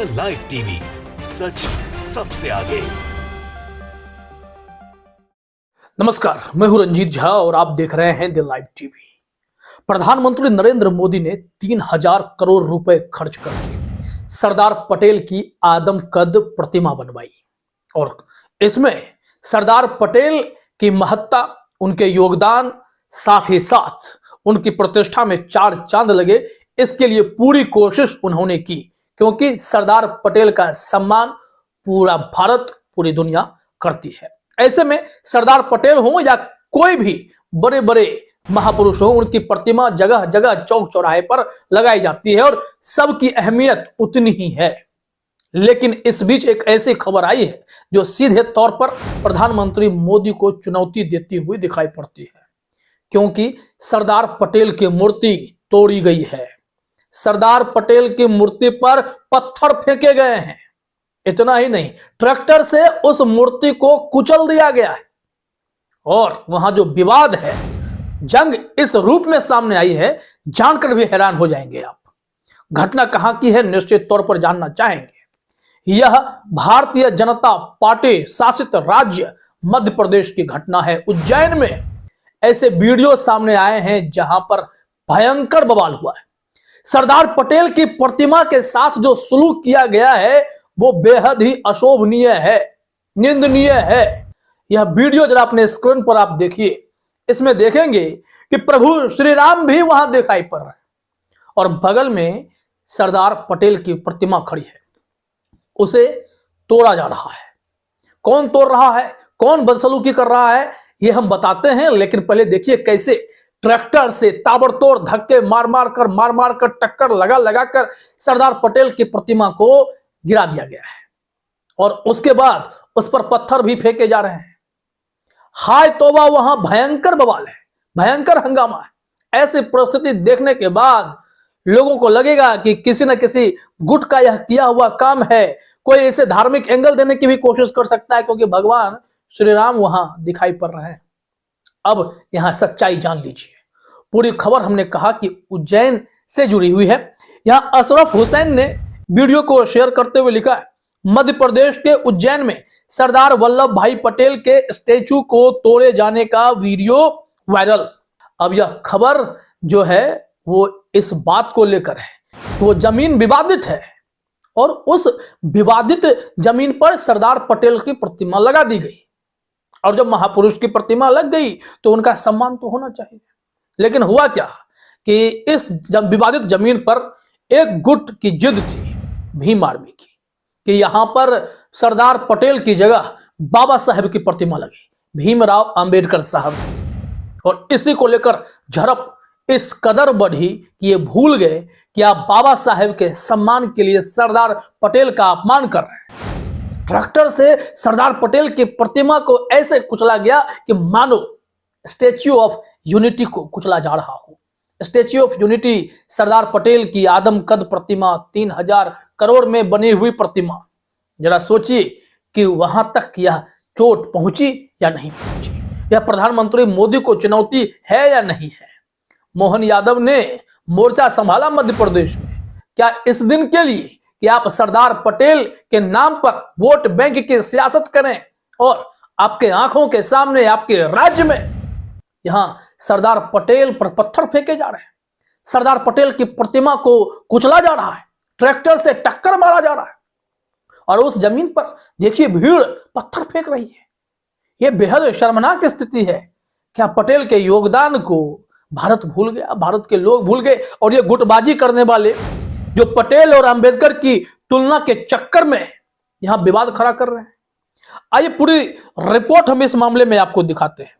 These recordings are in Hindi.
द लाइव टीवी, सच सबसे आगे। नमस्कार, मैं हूं रंजीत झा और आप देख रहे हैं द लाइव टीवी। प्रधानमंत्री नरेंद्र मोदी ने 3,000 करोड़ रुपए खर्च करके सरदार पटेल की आदमकद प्रतिमा बनवाई और इसमें सरदार पटेल की महत्ता, उनके योगदान, साथ ही साथ उनकी प्रतिष्ठा में चार चांद लगे, इसके लिए पूरी कोशिश उन्होंने की, क्योंकि सरदार पटेल का सम्मान पूरा भारत, पूरी दुनिया करती है। ऐसे में सरदार पटेल हो या कोई भी बड़े बड़े महापुरुष हो, उनकी प्रतिमा जगह जगह चौक चौराहे पर लगाई जाती है और सबकी अहमियत उतनी ही है। लेकिन इस बीच एक ऐसी खबर आई है जो सीधे तौर पर प्रधानमंत्री मोदी को चुनौती देती हुई दिखाई पड़ती है, क्योंकि सरदार पटेल की मूर्ति तोड़ी गई है। सरदार पटेल की मूर्ति पर पत्थर फेंके गए हैं। इतना ही नहीं, ट्रैक्टर से उस मूर्ति को कुचल दिया गया है और वहां जो विवाद है, जंग इस रूप में सामने आई है, जानकर भी हैरान हो जाएंगे आप। घटना कहां की है, निश्चित तौर पर जानना चाहेंगे। यह भारतीय जनता पार्टी शासित राज्य मध्य प्रदेश की घटना है। उज्जैन में ऐसे वीडियो सामने आए हैं जहां पर भयंकर बवाल हुआ है। सरदार पटेल की प्रतिमा के साथ जो सलूक किया गया है वो बेहद ही अशोभनीय है, निंदनीय है। यह वीडियो जरा अपने स्क्रीन पर आप देखिए। इसमें देखेंगे कि प्रभु श्री राम भी वहां दिखाई पड़ रहे हैं और बगल में सरदार पटेल की प्रतिमा खड़ी है, उसे तोड़ा जा रहा है। कौन तोड़ रहा है, कौन बदसलूकी कर रहा है, ये हम बताते हैं। लेकिन पहले देखिए कैसे ट्रैक्टर से ताबड़तोड़ धक्के मार मार कर टक्कर लगा कर सरदार पटेल की प्रतिमा को गिरा दिया गया है और उसके बाद उस पर पत्थर भी फेंके जा रहे हैं। हाय तौबा, वहां भयंकर बवाल है, भयंकर हंगामा है। ऐसी परिस्थिति देखने के बाद लोगों को लगेगा कि किसी न किसी गुट का यह किया हुआ काम है। कोई इसे धार्मिक एंगल देने की भी कोशिश कर सकता है, क्योंकि भगवान श्री राम वहां दिखाई पड़ रहे हैं। अब यहां सच्चाई जान लीजिए। पूरी खबर हमने कहा कि उज्जैन से जुड़ी हुई है। यहां अशरफ हुसैन ने वीडियो को शेयर करते हुए लिखा है, मध्य प्रदेश के उज्जैन में सरदार वल्लभ भाई पटेल के स्टैचू को तोड़े जाने का वीडियो वायरल। अब यह खबर जो है वो इस बात को लेकर है, वो जमीन विवादित है और उस विवादित जमीन पर सरदार पटेल की प्रतिमा लगा दी गई। और जब महापुरुष की प्रतिमा लग गई तो उनका सम्मान तो होना चाहिए। लेकिन हुआ क्या कि इस विवादित जमीन पर एक गुट की जिद थी, भीम आर्मी की, कि यहां पर सरदार पटेल की जगह बाबा साहेब की प्रतिमा लगी, भीमराव अंबेडकर साहब। और इसी को लेकर झड़प इस कदर बढ़ी कि ये भूल गए कि आप बाबा साहेब के सम्मान के लिए सरदार पटेल का अपमान कर रहे हैं। ट्रैक्टर से सरदार पटेल की प्रतिमा को ऐसे कुचला गया कि मानो स्टैच्यू ऑफ यूनिटी को कुचला जा रहा हो। Statue of unity, Sardar Patel की आदमकद प्रतिमा, 3,000 करोड़ में बनी हुई प्रतिमा। जरा सोचिए कि वहां तक यह चोट पहुंची या नहीं पहुंची। यह प्रधानमंत्री मोदी को चुनौती है या नहीं है। मोहन यादव ने मोर्चा संभाला मध्य प्रदेश में, क्या इस दिन के लिए कि आप सरदार पटेल के नाम पर वोट बैंक की सियासत करें और आपके आंखों के सामने आपके राज्य में यहां सरदार पटेल पर पत्थर फेंके जा रहे हैं, सरदार पटेल की प्रतिमा को कुचला जा रहा है, ट्रैक्टर से टक्कर मारा जा रहा है और उस जमीन पर देखिए भीड़ पत्थर फेंक रही है। यह बेहद शर्मनाक स्थिति है। क्या पटेल के योगदान को भारत भूल गया, भारत के लोग भूल गए और ये गुटबाजी करने वाले जो पटेल और अंबेडकर की तुलना के चक्कर में यहां विवाद खड़ा कर रहे हैं। आइए पूरी रिपोर्ट हम इस मामले में आपको दिखाते हैं।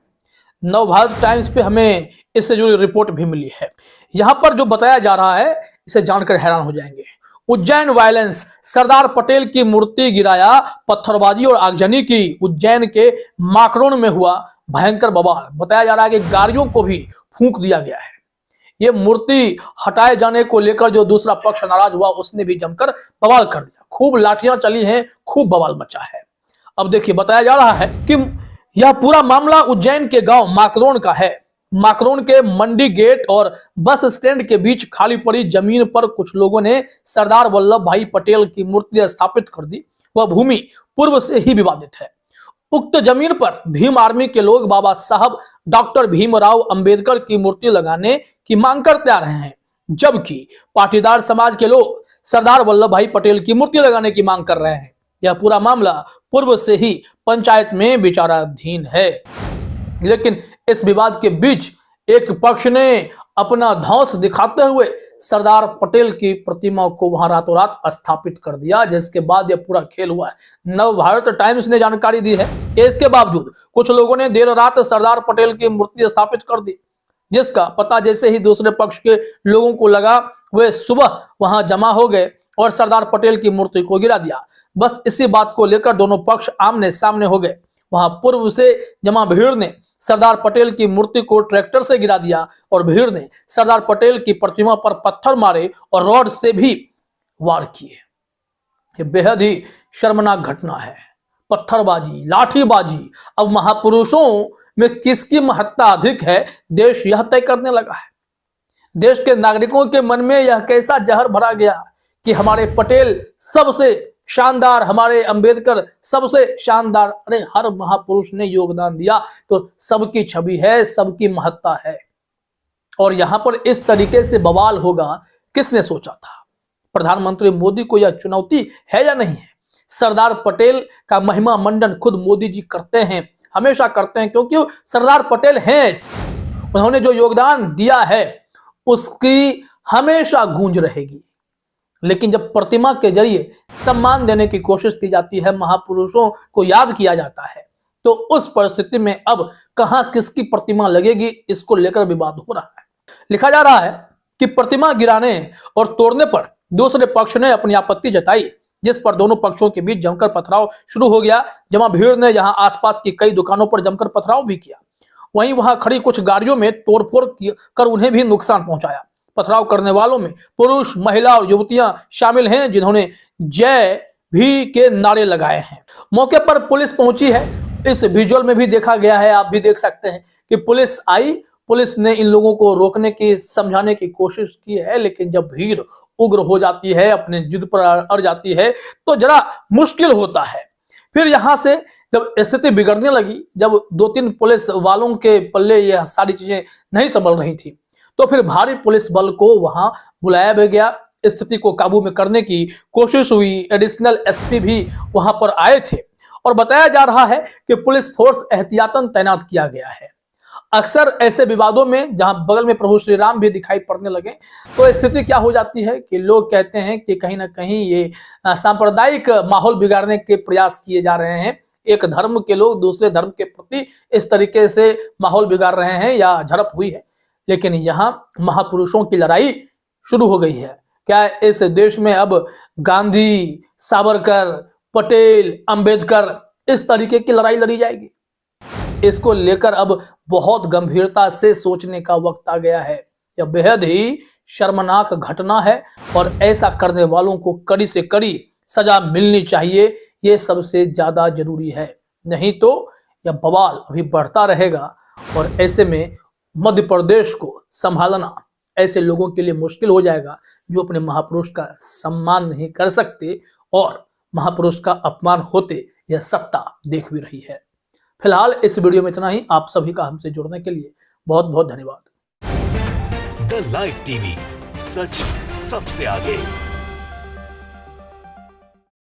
नवभारत टाइम्स पे हमें इससे जुड़ी रिपोर्ट भी मिली है। यहां पर जो बताया जा रहा है इसे जानकर हैरान हो जाएंगे। उज्जैन वायलेंस, सरदार पटेल की मूर्ति गिराया, पत्थरबाजी और आगजनी की। उज्जैन के माकरोन में हुआ भयंकर बवाल। बताया जा रहा है कि गाड़ियों को भी फूंक दिया गया है। ये मूर्ति हटाए जाने को लेकर जो दूसरा पक्ष नाराज हुआ उसने भी जमकर बवाल कर दिया। खूब लाठियां चली हैं, खूब बवाल मचा है। अब देखिए बताया जा रहा है कि यह पूरा मामला उज्जैन के गांव माकरोन का है। माकरोन के मंडी गेट और बस स्टैंड के बीच खाली पड़ी जमीन पर कुछ लोगों ने सरदार वल्लभ भाई पटेल की मूर्ति स्थापित कर दी। वह भूमि पूर्व से ही विवादित है। उक्त जमीन पर भीम आर्मी के लोग बाबा साहब डॉक्टर भीमराव अंबेडकर की मूर्ति लगाने की मांग करते आ रहे हैं, जबकि पाटीदार समाज के लोग सरदार वल्लभ भाई पटेल की मूर्ति लगाने की मांग कर रहे हैं। यह पूरा मामला पूर्व से ही पंचायत में विचाराधीन है, लेकिन इस विवाद के बीच एक पक्ष ने अपना धौंस दिखाते हुए सरदार पटेल की प्रतिमा को वहां रातों रात स्थापित कर दिया, जिसके बाद यह पूरा खेल हुआ है। नव भारत टाइम्स ने जानकारी दी है कि इसके बावजूद कुछ लोगों ने देर रात सरदार पटेल की मूर्ति स्थापित कर दी, जिसका पता जैसे ही दूसरे पक्ष के लोगों को लगा, वे सुबह वहां जमा हो गए और सरदार पटेल की मूर्ति को गिरा दिया। बस इसी बात को लेकर दोनों पक्ष आमने सामने हो गए। वहां पूर्व से जमा भीड़ ने सरदार पटेल की मूर्ति को ट्रैक्टर से गिरा दिया और भीड़ ने सरदार पटेल की प्रतिमा पर पत्थर मारे और रॉड से भी वार किए। यह बेहद ही शर्मनाक घटना है। पत्थरबाजी, लाठीबाजी, अब महापुरुषों में किसकी महत्ता अधिक है, देश यह तय करने लगा है। देश के नागरिकों के मन में यह कैसा जहर भरा गया कि हमारे पटेल सबसे शानदार, हमारे अंबेडकर सबसे शानदार। अरे हर महापुरुष ने योगदान दिया तो सबकी छवि है, सबकी महत्ता है। और यहां पर इस तरीके से बवाल होगा, किसने सोचा था? प्रधानमंत्री मोदी को यह चुनौती है या नहीं है? सरदार पटेल का महिमा मंडन खुद मोदी जी करते हैं, हमेशा करते हैं, क्योंकि सरदार पटेल हैं। उन्होंने जो योगदान दिया है उसकी हमेशा गूंज रहेगी। लेकिन जब प्रतिमा के जरिए सम्मान देने की कोशिश की जाती है, महापुरुषों को याद किया जाता है, तो उस परिस्थिति में अब कहां किसकी प्रतिमा लगेगी, इसको लेकर विवाद हो रहा है। लिखा जा रहा है कि प्रतिमा गिराने और तोड़ने पर दूसरे पक्ष ने अपनी आपत्ति जताई, जिस पर दोनों पक्षों के बीच जमकर पथराव शुरू हो गया। जमा भीड़ ने यहां आसपास की कई दुकानों पर जमकर पथराव भी किया। वहीं वहां खड़ी कुछ गाड़ियों में तोड़फोड़ कर उन्हें भी नुकसान पहुंचाया। पथराव करने वालों में पुरुष, महिला और युवतियां शामिल हैं, जिन्होंने जय भी के नारे लगाए हैं। मौके पर पुलिस पहुंची है। इस विजुअल में भी देखा गया है, आप भी देख सकते हैं कि पुलिस आई। पुलिस ने इन लोगों को रोकने की, समझाने की कोशिश की है, लेकिन जब भीड़ उग्र हो जाती है, अपने जिद पर अड़ जाती है, तो जरा मुश्किल होता है। फिर यहां से जब स्थिति बिगड़ने लगी, जब 2-3 पुलिस वालों के पल्ले यह सारी चीजें नहीं संभल रही थी, तो फिर भारी पुलिस बल को वहां बुलाया भी गया। स्थिति को काबू में करने की कोशिश हुई। एडिशनल एसपी भी वहां पर आए थे और बताया जा रहा है कि पुलिस फोर्स एहतियातन तैनात किया गया है। अक्सर ऐसे विवादों में जहां बगल में प्रभु श्री राम भी दिखाई पड़ने लगे, तो स्थिति क्या हो जाती है कि लोग कहते हैं कि कहीं ना कहीं ये सांप्रदायिक माहौल बिगाड़ने के प्रयास किए जा रहे हैं। एक धर्म के लोग दूसरे धर्म के प्रति इस तरीके से माहौल बिगाड़ रहे हैं या झड़प हुई है। लेकिन यहां महापुरुषों की लड़ाई शुरू हो गई है। क्या इस देश में अब गांधी, सावरकर, पटेल, अंबेडकर इस तरीके की लड़ाई लड़ी जाएगी? इसको लेकर अब बहुत गंभीरता से सोचने का वक्त आ गया है। यह बेहद ही शर्मनाक घटना है और ऐसा करने वालों को कड़ी से कड़ी सजा मिलनी चाहिए। ये सबसे ज्यादा जरूरी है, नहीं तो यह बवाल अभी बढ़ता रहेगा और ऐसे में मध्य प्रदेश को संभालना ऐसे लोगों के लिए मुश्किल हो जाएगा जो अपने महापुरुष का सम्मान नहीं कर सकते और महापुरुष का अपमान होते यह सत्ता देख भी रही है। फिलहाल इस वीडियो में इतना ही। आप सभी का हमसे जुड़ने के लिए बहुत बहुत धन्यवाद। द लाइव टीवी, सच सबसे आगे।